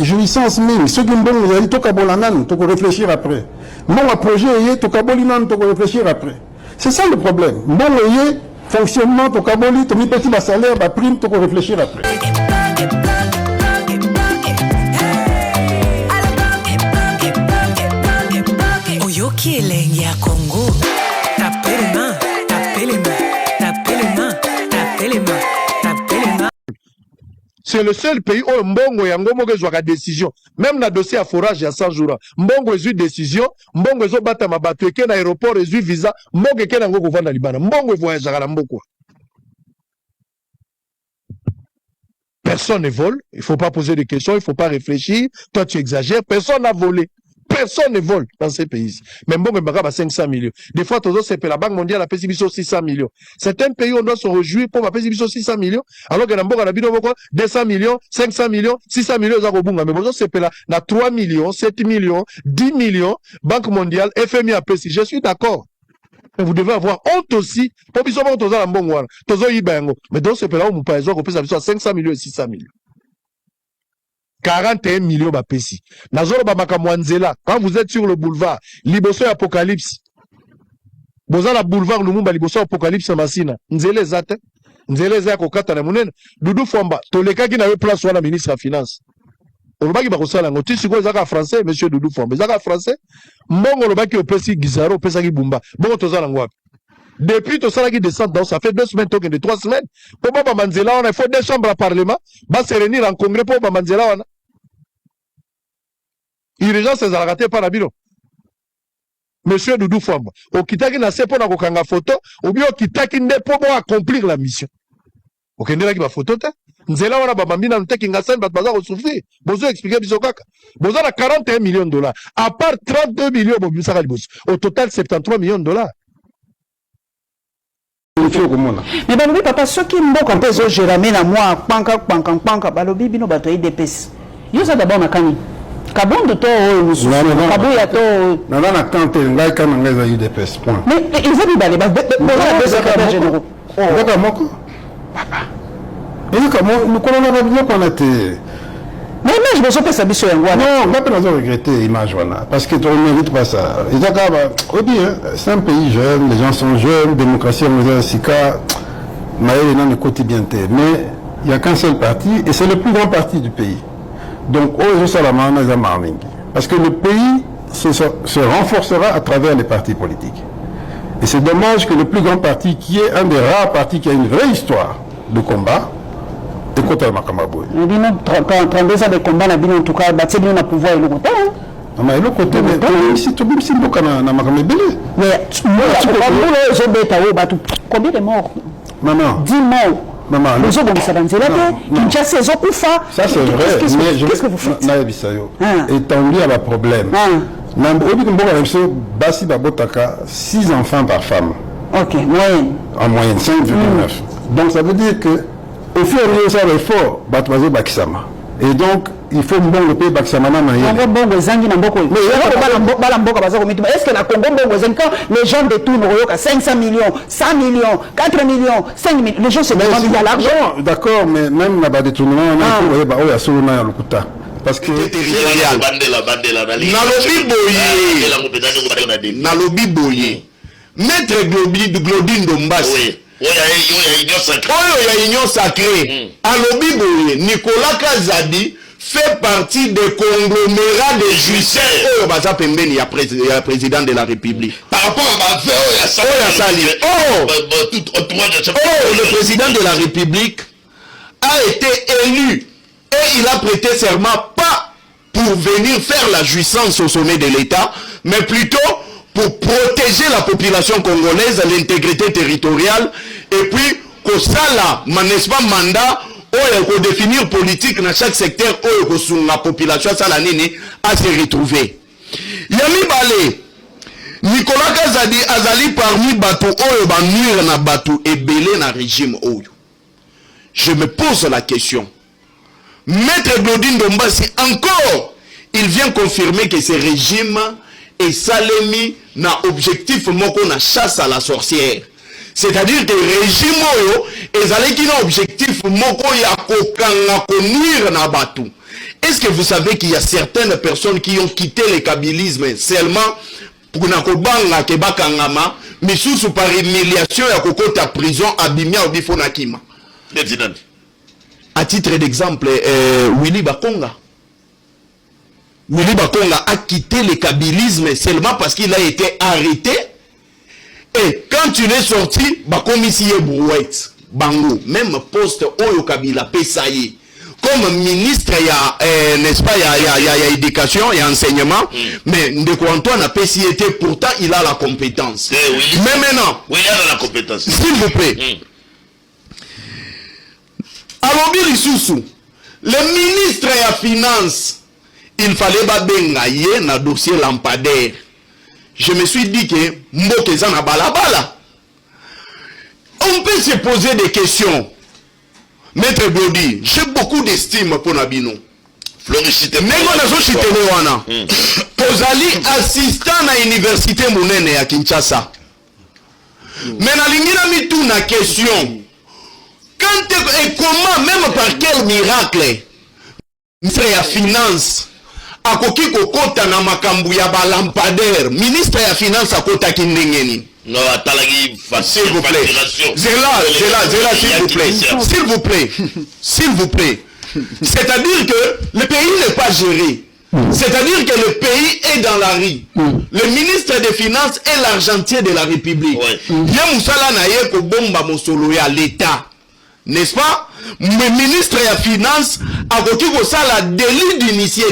jouissance même. Ceux qui ont bon, vous allez tout kabolanan, tout réfléchir après. Bon, un projet, tout kabolinan, tout réfléchir après. C'est ça le problème. Bon, fonctionnement, tout kaboli, tout mi petit salaire, prime, tout réfléchir après. Oyoki elengi ya Congo. Tapez les mains, tapez les mains, tapez les mains, tapez les mains, tapez les mains. C'est le seul pays où Mbongo yango moko ezwaka décision. Même na dossier à forage il y a 100 jours. Mbongo ezwi décision, Mbongo ezo bata mabato eke na aéroport ezwi visa, Mbongo eke nango kovanda libana. Mbongo voyagera na mboko. Personne ne vole, il ne faut pas poser de questions, il ne faut pas réfléchir. Toi tu exagères, personne n'a volé. Personne ne vole dans ces pays. Mais Mbongo Mbaka 500 millions. Des fois, la Banque mondiale a payé 600 millions. Certains pays, on doit se réjouir pour payer 600 millions, alors que Mbongo a 200 millions, 500 millions, 600 millions, mais bon, c'est là, 3 millions, 7 millions, 10 millions, Banque mondiale, FMI a payé. Je suis d'accord. Mais vous devez avoir honte aussi. Pour qu'ils soient dans Mbongo, mais donc c'est là où vous payez 500 millions et 600 millions. 41 millions bapesi. Nazoro bamakamwanzela. Quand vous êtes sur le boulevard, Liboso Apocalypse. Boza la boulevard Lumumba Liboso Apocalypse Masina. Nzele zate. Nzele zate kokata na munene. Doudou Fomba. Toleka ki na yo place wana ministre de finance. Olobaki bakosala ngo tisiko zaka français monsieur Doudou Fomba. Zaka français. Mbongo olobaki opesi Gizaro opesa ki Bumba. Bongo tozala ngwapi. Depuis tout ça qui descend dans ça fait 2 semaines, token de 3 semaines. Pour Baba Manzela, on a fait 2 chambres à parlement. Va se réunir en congrès pour Baba Manzela. Urgence c'est à rater par la biro. Monsieur Doudou Fomba. Au kitaki na sepo na kokanga photo, ou bien au kitaki ne pour accomplir la mission. Au kendela ki ba photo te. Nzela wana ba bambina nteki ngasan bat baza ko souffrir. Bozo expliquer biso kaka. Bozo na 41 millions de dollars. À part 32 millions bo bisaka liboso. Au total 73 millions de dollars. Mais balobi papa soki mboka mpe ezogérame na mwa panka balobi bino bato ya IDPS yo ça d'abord nakani kabondo to oyo mususu kabuya to nana na kante ngai kana ngai za IDPS point mais ils ont bale ba deux secrétaires généraux oka moko papa mais comment nous connaissons pas bien qu'on était mais je me suis ça biso yango non là on a regretté image voilà parce que tu ne mérites pas ça ils ont c'est un pays jeune les gens sont jeunes démocratie en Sika maïe non quotidien mais il y a qu'un seul parti et c'est le plus grand parti du pays donc parce que le pays se renforcera à travers les partis politiques et c'est dommage que le plus grand parti qui est un des rares partis qui a une vraie histoire de combat de côté de Makamaboy. Nous disons 32 ans de combat, en tout cas, battre le pouvoir et le côté. Mais le côté, si tu si beaucoup na Makamabélé. Mais combien de morts? Maman. 10 morts. Maman. Les gens vont s'avancer là. Ça c'est vrai. Qu'est-ce que vous faites? Étendu à la problème. Basi Babotaka, 6 enfants par femme. Ok, moyenne. En moyenne, 5,9. Donc ça veut dire que au fur et à mesure de l'effort, Batouazé Bakisama. Et donc, il faut bon le pays Bakisama. Est-ce que la Congo, les gens détournent 500 millions, 100 millions, 4 millions, 5 millions, les gens se demandent il y a l'argent. D'accord, mais même là-bas détournement, parce que Nalobi Boye, Maître Glodine Dombassi. Il y a union sacrée. Alobi Boye, Nicolas Kazadi fait partie des conglomérats des jouisseurs. Il y a le président de la République. Par rapport à le président de la République a été élu et il a prêté serment pas pour venir faire la jouissance au sommet de l'État, mais plutôt pour protéger la population congolaise, l'intégrité territoriale, et puis que ça là, n'est-ce pas mandat, ou définir politique dans chaque secteur, ou que la population ça la nini à se retrouver. Yami Balé, Nicolas Kazadi Azali parmi Batou Oyo Banuir na Batou et Belé na régime Oyo. Je me pose la question. Maître Glodine Dombassi, encore, il vient confirmer que ce régime et Salemi n'a objectif moko na chasse à la sorcière. C'est-à-dire que le régime oyo ezali qui n'a objectif moko ya kokanga konnuire na batu. Est-ce que vous savez qu'il y a certaines personnes qui ont quitté le kabylisme seulement pour nakobanga kebakangama, mais sous par humiliation ya kokota prison abimia obifona kima. À titre d'exemple, Willy Bakonga. Willy Bakonga a quitté le kabylisme seulement parce qu'il a été arrêté. Et quand il est sorti, Bakomisi Brouette, Bango, même poste Oyo Kabila Pesaye, comme ministre, n'est-ce pas, il y a éducation, il y a enseignement, mais Ndeko Antoine a Pessié, pourtant il a la compétence. Mais maintenant, oui, il a la compétence. S'il vous plaît. Alors, le ministre de la Finance, il fallait babengaye na dossier lampadaire. Je me suis dit que Mboke Zana Balabala. On peut se poser des questions. Maître Blodi, j'ai beaucoup d'estime pour Nabino. Floricité. Mais on a aussi Ozali assistant à l'université Mounene à Kinshasa. Mais na lingina mitou na question. Quand et comment, même par quel miracle, ministre de la Finance, a koki kokota na makambu ya balampadaire, ministre de la Finance a kota kindengeni. Non, atalagi s'il vous plaît. S'il vous plaît. S'il vous plaît. C'est-à-dire que le pays n'est pas géré. C'est-à-dire que le pays est dans la rue. Le ministre des Finances est l'argentier de la République. Yamusala naye ko bomba mosolo ya l'État. N'est-ce pas? Le ministre des Finances a koki ko sala délit d'initié.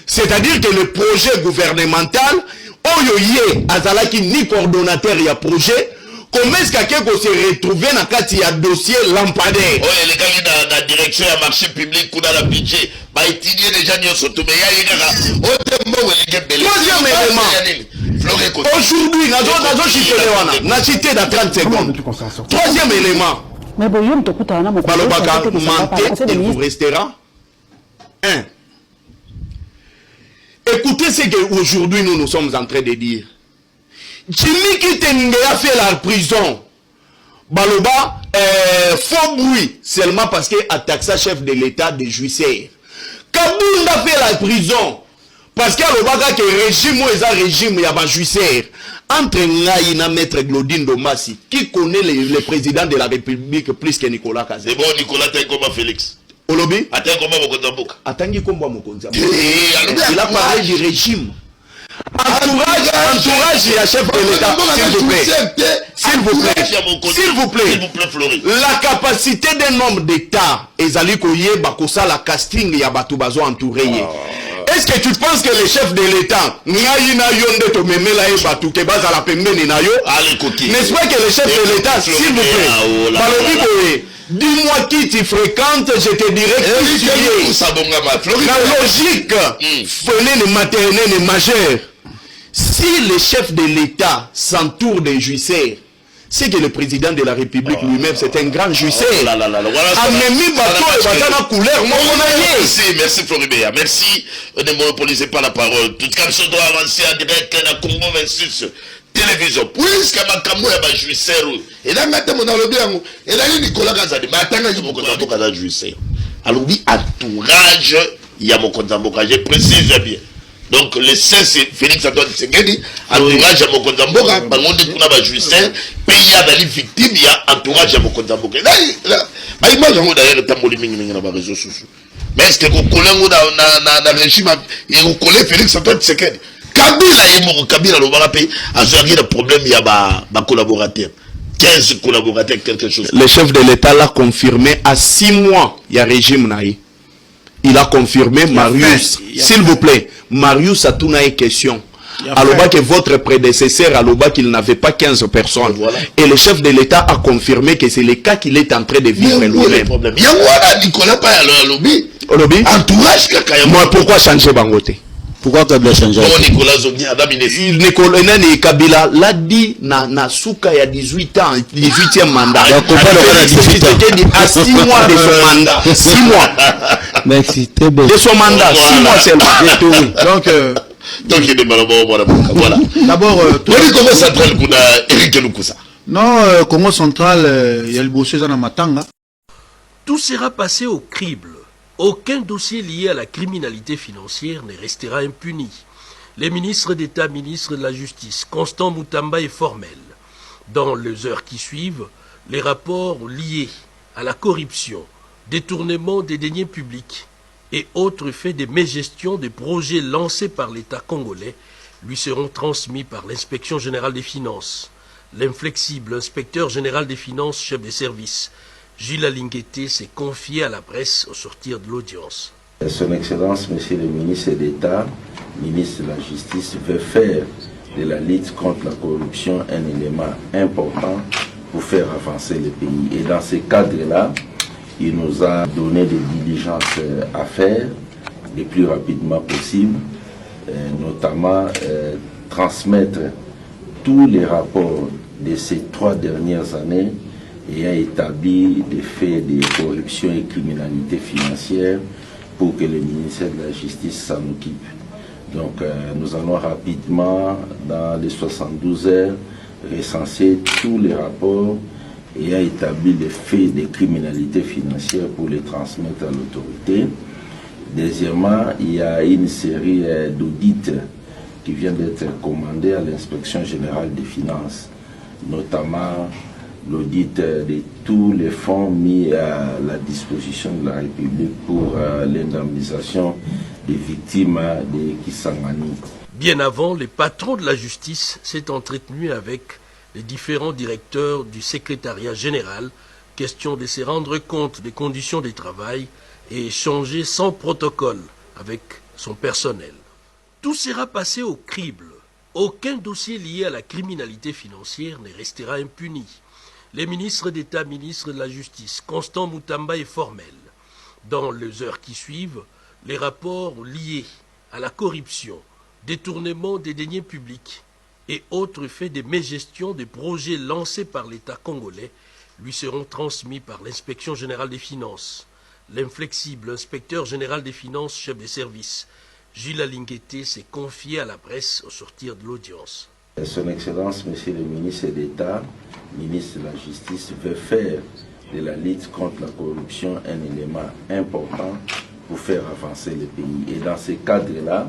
C'est-à-dire que le projet gouvernemental Oyo ye azalaki ni coordonnateur ya projet, comment est-ce quelqu'un peut se retrouver dans kati ya dossier lampadaire? Oh, les gars dans la direction ya marché public ou dans la budget, bah étudier déjà ni surtout mais ya yega. Troisième élément. Aujourd'hui, nazo chitelewana, na cité dans 30 secondes. Troisième élément. Mais bon, yom tokuta na moko. Balobaka menté et vous restera. Écoutez ce qu'aujourd'hui nous sommes en train de dire. Jimmy Kitenge a fait la prison. Baloba, faux bruit, seulement parce qu'il attaque sa chef de l'État de juicière. Kabound a fait la prison. Parce qu'il y a le régime ou un régime, il y a un juicière. Entre Ngaïna, maître Glodine Domassi, qui connaît le président de la République plus que Nicolas Kazé. C'est bon, Nicolas Taïkoma Félix. Olobi Atangi Komba Mokonza. Il a parlé du régime. Entourage et chef de l'État, s'il vous plaît, la capacité d'un homme d'État, Ezali Koye Bakosa la casting ya Batubazo entouré. Est-ce que tu penses que le chef de l'État, n'est-ce pas que le chef de l'État, s'il vous plaît, dis-moi qui tu fréquentes, je te dirai qui tu es. La logique, prenez le maternel et majeur. Si le chef de l'État s'entoure des juicières, c'est que le président de la République lui-même, c'est un grand juicière. Merci Floribert. Merci. Ne monopolisez pas la parole. Tout cas, je dois avancer en direct à la Congo 26 télévision. Puisque ma camo est ma juicière. Et là, maintenant, on a le bien. Et là, il y a Nicolas Gazadi. Mais attends, il y a mon contamboka dans juicière. Alors, oui, entourage, il y a mon contamboka. Je précise bien. Donc, le 16, c'est Félix Antoine Tshisekedi, entourage à Mokonzamboka, bangonde kuna ba juicière, pays à la victime, il y a entourage à Mokonzamboka. Là, bah, image en haut d'ailleurs, tamboli mingi na ba réseaux sociaux. Mais est-ce que vous collez na régime, et vous collez Félix Antoine Tshisekedi? Kabila et Moko Kabila, le Barapé, a joué le problème, il y a ba collaborateurs. 15 collaborateurs, quelque chose. Le chef de l'État l'a confirmé à 6 mois, il y a régime naï. Il a confirmé, Marius, s'il vous plaît, Marius a tout une question. Alors que votre prédécesseur, alors qu'il n'avait pas 15 personnes. Voilà. Et le chef de l'État a confirmé que c'est le cas qu'il est en train de vivre lui-même. Il y a Nicolas pas à lobby. Entourage Kakaya. Moi, pourquoi changer Bangote? Pourquoi Kabila changer? Nicolas Zogni, Nicolas Kabila l'a dit na Souka il y a 18 ans, 18e mandat. À 6 mois de son mandat. 6 mois. Merci, très bien. De son mandat, 6 mois seulement. Donc, il est malheureux. Voilà. D'abord, Congo central, Eric Lukusa. Non, Congo central, il y a le bossé dans Matanga. Tout sera passé au crible Aucun dossier lié à la criminalité financière ne restera impuni. Les ministres d'État, ministres de la Justice, Constant Moutamba est formel. Dans les heures qui suivent, les rapports liés à la corruption, détournement des deniers publics et autres faits de mégestion des projets lancés par l'État congolais lui seront transmis par l'inspection générale des finances. L'inflexible inspecteur général des finances, chef des services, Gilles Alingueté, s'est confié à la presse au sortir de l'audience. Son Excellence, Monsieur le ministre d'État, ministre de la Justice, veut faire de la lutte contre la corruption un élément important pour faire avancer le pays. Et dans ce cadre-là, il nous a donné des diligences à faire le plus rapidement possible, notamment transmettre tous les rapports de ces 3 dernières années ayant établi des faits de corruption et criminalité financière pour que le ministère de la Justice s'en occupe. Donc nous allons rapidement, dans les 72 heures, recenser tous les rapports ayant établi des faits de criminalité financière pour les transmettre à l'autorité. Deuxièmement, il y a une série d'audits qui vient d'être commandée à l'inspection générale des finances, notamment l'audit de tous les fonds mis à la disposition de la République pour l'indemnisation des victimes de Kisangani. Bien avant, les patrons de la justice s'est entretenu avec les différents directeurs du secrétariat général, question de se rendre compte des conditions de travail et échanger sans protocole avec son personnel. Tout sera passé au crible. Aucun dossier lié à la criminalité financière ne restera impuni. Les ministres d'État, ministres de la Justice, Constant Moutamba est formel. Dans les heures qui suivent, les rapports liés à la corruption, détournement des deniers publics et autres faits de mégestion des projets lancés par l'État congolais lui seront transmis par l'inspection générale des finances. L'inflexible inspecteur général des finances, chef des services, Gilles Alingueté, s'est confié à la presse au sortir de l'audience. Son Excellence, Monsieur le ministre d'État, ministre de la Justice, veut faire de la lutte contre la corruption un élément important pour faire avancer le pays. Et dans ce cadre-là,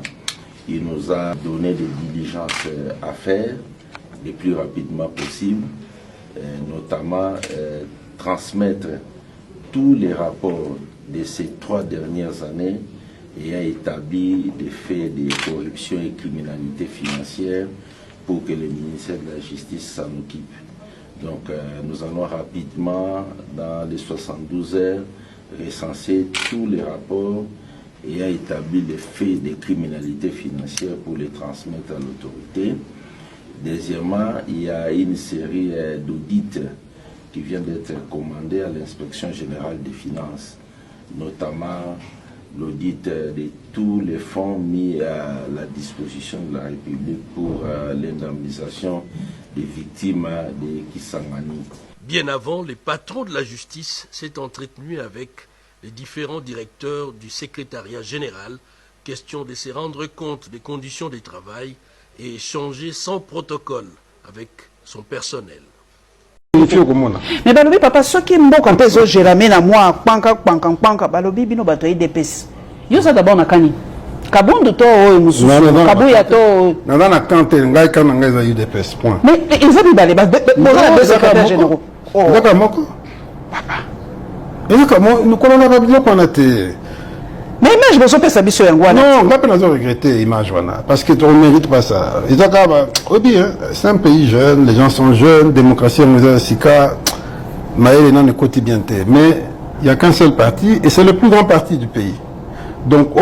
il nous a donné des diligences à faire le plus rapidement possible, notamment transmettre tous les rapports de ces 3 dernières années ayant établi des faits de corruption et criminalité financière pour que le ministère de la Justice s'en occupe. Donc nous allons rapidement, dans les 72 heures, recenser tous les rapports ayant établi les faits de criminalité financière pour les transmettre à l'autorité. Deuxièmement, il y a une série d'audits qui vient d'être commandée à l'inspection générale des finances, notamment l'audit de tous les fonds mis à la disposition de la République pour l'indemnisation des victimes de Kisangani. Bien avant, les patrons de la justice s'est entretenu avec les différents directeurs du secrétariat général, question de se rendre compte des conditions de travail et échanger sans protocole avec son personnel. Mais balobi papa soki mboka mpe ezogérame na mwa kpanka balobi bino bato ya IDPS yo za d'abord nakani kabundu to oyo mususu kabuya to naza na kante ngai kana ngai za UDPS point. Mais eza bibale boza deux secrétaires généraux ezaka moko papa ezaka mo nikolonaka biloko wana te. Mais image bozopesa biso yango wana non nga mpe nazo regretter image wana parce que on ne mérite pas ça. ezaka obi c'est un pays jeune, les gens sont jeunes, démocratie en sika maël non écoute bien te, mais il y a qu'un seul parti et c'est le plus grand parti du pays. Donc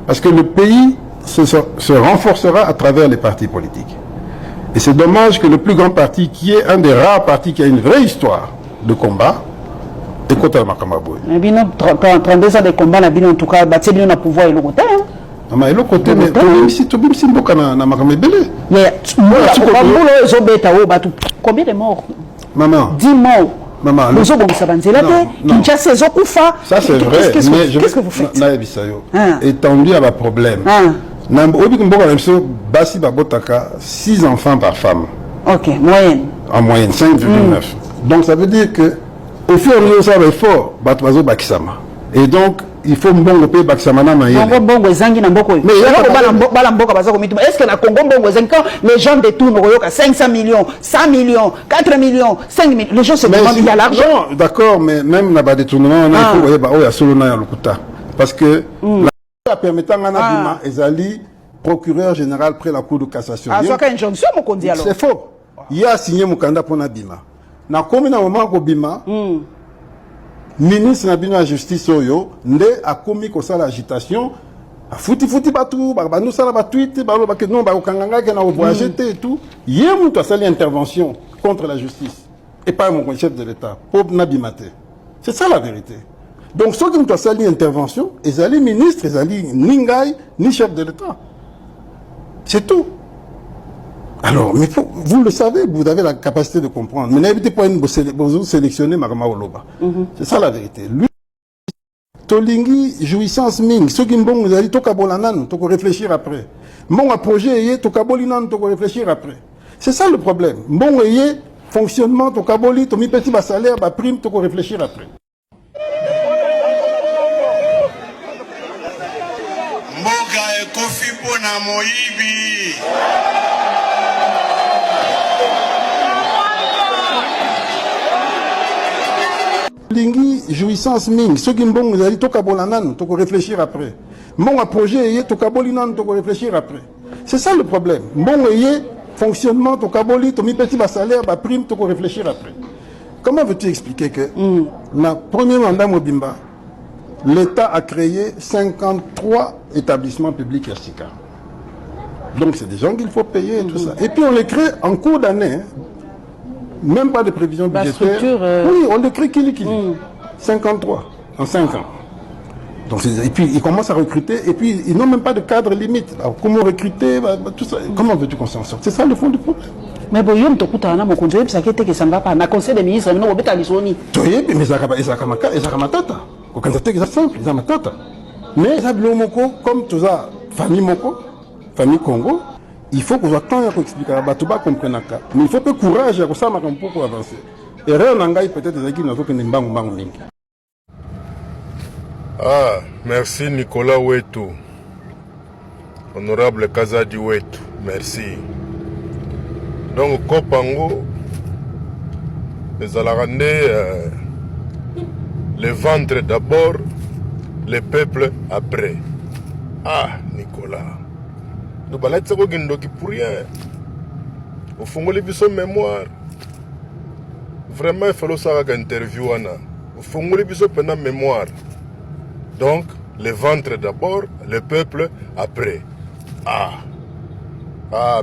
parce que le pays se renforcera à travers les partis politiques. Et c'est dommage que le plus grand parti, qui est un des rares partis qui a une vraie histoire de combat, écoute à Makamaboué. Mais bien 32 ans de combat, en tout cas, bâtir bien le pouvoir et le côté. Mais le côté, mais si Mboka na Makamabele. Combien de morts? Maman. 10 morts. Maman, ça c'est vrai, qu'est-ce que vous faites? Étendu à ma problème. Basi Babotaka, 6 enfants par femme. Ok, moyenne. En moyenne, 5,9. Donc ça veut dire que au fur et à mesure ça va fort, Batmazo Bakisama. Et donc, il faut mbongo pe baksamana mayele. Mbongo ezangi na mboko. Mais bala mboka baza komitu. Est-ce que na Congo mbongo ezangi quand les gens détournent koyoka 500 millions, 100 millions, 4 millions, 5 millions, les gens se demandent il y a l'argent. D'accord, mais même na ba détournement on a il faut oya ba oya solo na ya lokuta parce que la permettant na bima ezali procureur général près la cour de cassation. Ah ça injonction mon kondi alors. C'est faux. Il a signé mukanda pour na bima. Na komi na moment ko bima. Ministre de la justice oyo nde a commis comme ça l'agitation a fouti batu ba nous ça la tweet ba lo ba que non ba okanganga que na voyager et tout hier muto sali intervention contre la justice et pas mon chef de l'état pour nabimate. C'est ça la vérité. Donc ceux qui muto sali intervention ils allaient ministre ils allaient ningai ni chef de l'état. C'est tout. Alors, mais vous le savez, vous avez la capacité de comprendre. Mais n'hésitez pas à vous sélectionner Marama Oloba. C'est ça la vérité. Lui, Tolingi, jouissance ming. Ceux qui m'ont dit, toka bolanan, toko réfléchir après. Mon projet, toka bolinan, toko réfléchir après. C'est ça le problème. Mon fonctionnement, toka boli, tomi petit bas salaire, bas prime, toko réfléchir après. Mboka e kofi pona moibi. Lingi, jouissance ming. Ceux qui m'ont dit, toka bolanan, toko réfléchir après. Mon projet, toka bolinan, toko réfléchir après. C'est ça le problème. Mon fonctionnement, toka boli, tomi petit bas salaire, bas prime, toko réfléchir après. Comment veux-tu expliquer que le premier mandat Mobimba, l'État a créé 53 établissements publics RCK. Donc c'est des gens qu'il faut payer et tout ça. Et puis on les crée en cours d'année. Même pas de prévision budgétaire. Oui, on les crée qui 53 en 5 ans. Donc, et puis ils commencent à recruter et puis ils n'ont même pas de cadre limite. Alors, comment recruter, tout ça. Comment veux-tu qu'on s'en sorte? C'est ça le fond du problème. Mais bon, il y a un mon conseil, ça qui était que ça ne va pas. Na conseil des ministres, nous on bêta lisoni. Oui, mais ça matata. Quand c'est simple, ça matata. Mais ça moko comme tout ça, famille moko, famille Congo, il faut que vous attendez pour expliquer à Batouba comprendre ça. Mais il faut que courage à ça pour avancer. Et rien n'engaille peut-être des équipes qui n'ont pas de Ah, merci Nicolas Ouetou. Honorable Kazadi Ouetou, merci. Donc, Kopango, les Alarandais, le ventre d'abord, le peuple après. Ah, Nicolas. Nous allons pour rien. Au fond, les bisous mémoire. Vraiment, il faut faire une interview. Au fond, les bisous mémoire. Donc, le ventre d'abord, le peuple après. Ah,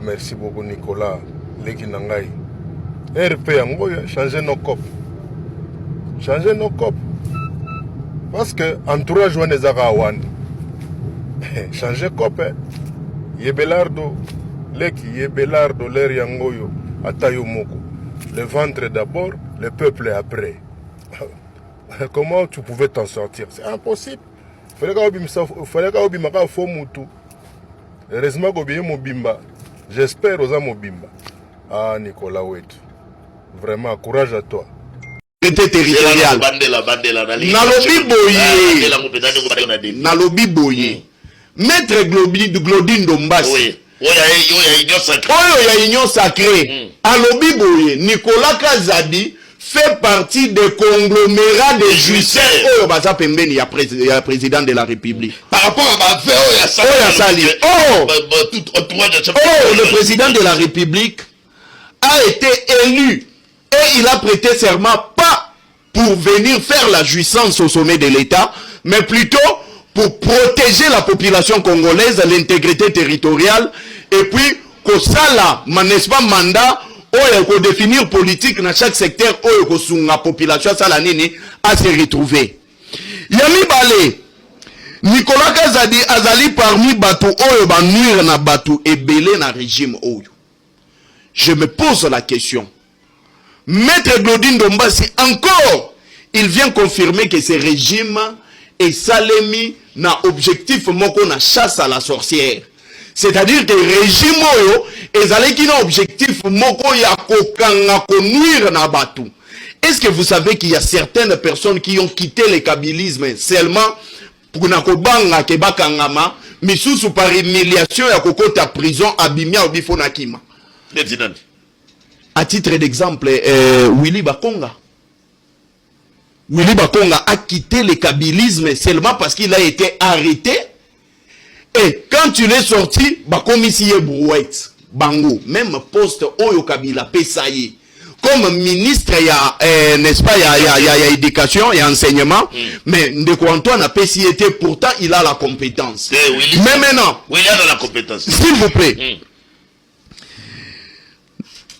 merci beaucoup, Nicolas. Lekinangai. RP Angoya, changer nos copes. Changer nos copes. Parce que entourage on est à changer copes. Yebelardo, Leki, Yebelardo, l'air Yangoyo, Atayomoko. Le ventre d'abord, le peuple après. Comment tu pouvais t'en sortir? C'est impossible. Il fallait que tu aies Fomutu. Heureusement que tu aies Mobimba. J'espère que tu aies Mobimba. Ah, Nicolas Ouetou. Vraiment, courage à toi. Territorial. Nalobi Boye. Maître Glodine Dombassi. Oui. Oyo ya Union Sacrée. Alobi Boye. Nicolas Kazadi fait partie des conglomérats des jouisseurs. Oyo baza pembeni ya président de la République. Par rapport à ma fait, le président de la République a été élu et il a prêté serment pas pour venir faire la jouissance au sommet de l'État, mais plutôt pour protéger la population congolaise, l'intégrité territoriale, et puis que ça là, n'est-ce pas mandat, ou définir politique dans chaque secteur, ou que la population ça la nini à se retrouver. Yami Balé, Nicolas Kazadi azali parmi Batou Oyo ba nuire na Batou et belé na régime Oyo. Je me pose la question. Maître Glodine Dombassi, encore, il vient confirmer que ce régime est salemi na objectif moko na chasse à la sorcière. C'est-à-dire que le régime Oyo est allé qui na objectif moko ya kokanga ko nuire na Batou. Est-ce que vous savez qu'il y a certaines personnes qui ont quitté le kabylisme seulement pour nakobanga kebakangama, misusu par humiliation ya kokota prison abimia obifo nakima. À titre d'exemple, Willy Bakonga. Willy Bakonga a quitté le kabylisme seulement parce qu'il a été arrêté. Et quand il est sorti, Bakomisi Brouette, Bango, même poste Oyo Kabila Pesaye, comme ministre, n'est-ce pas, il y a éducation, il y a enseignement, mais Ndeko Antoine a PCT, pourtant il a la compétence. Mais maintenant, oui, il a la compétence. S'il vous plaît,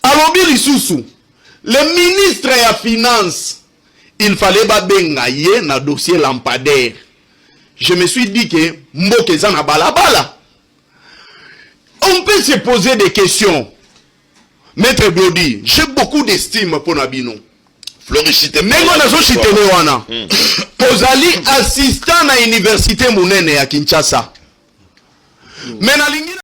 Alobi Lisusu, le ministre de la Finance, il fallait babengaye na dossier lampadaire. Je me suis dit que Mboke Zana balabala. On peut se poser des questions. Maître Blodi, j'ai beaucoup d'estime pour Nabino. Floricité. Mais on a aussi wana. Ozali assistant à l'université Mounene à Kinshasa. Mais